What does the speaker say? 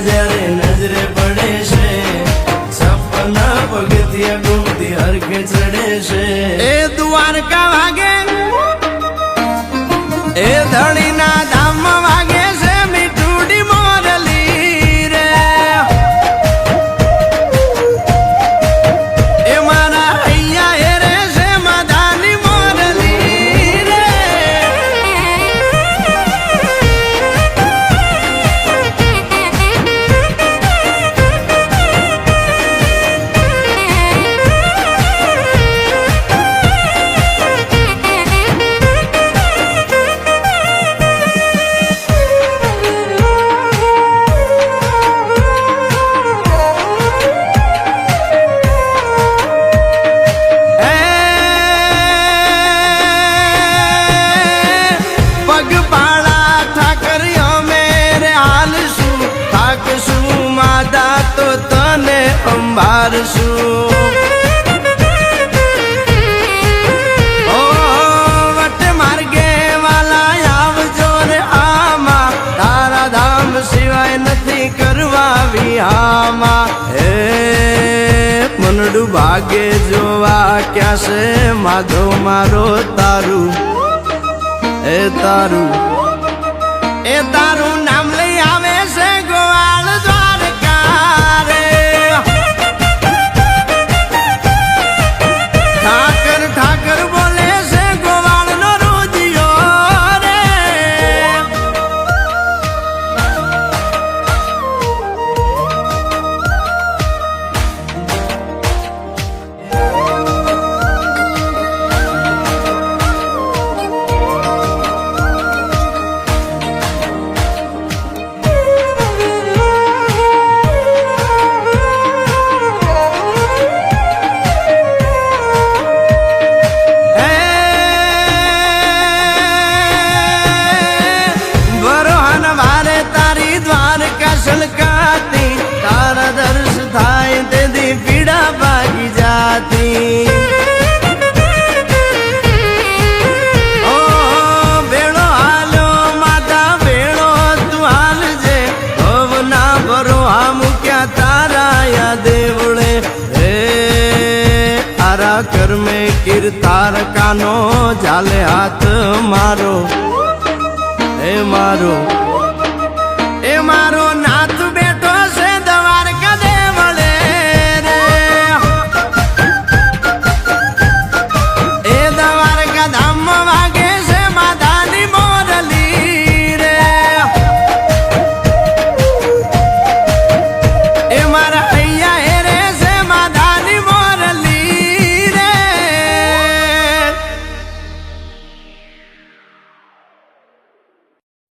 જ્યારે નજરે પડે છે સપના પગથિયા ગુમતી હરખે ચડે છે એ દ્વારકા વાગે એ ધણીના ધામમાં વાગે છે મીઠુડી મોરલી રે એ મારા હૈયા એ રે છે માધાની મોરલી રે અંબારશું ઓ વટ માર્ગે વાલા આવજો રે આમાં તારા ધામ સિવાય નથી કરવા વિહામાં હે મનડું ભાગે જોવા ક્યાં છે માધો મારો તારું એ તારું નામ લઈ આવે છે ગોવાળ દ્વારકા રે ઠાકર બોલે છે ગોવાળ નો રોજિયો રે તારા દર્શ થાય તેથી પીડા ભાગી જાતી ઓ બેડો હાલ્યો માતા બેડો તું હાલજે ભવના ભરો આ મૂક્યા તારા યા દેવળે હે આરા કર્મે કીર્તાર કાનો ઝાલે હાથ મારો હે મારો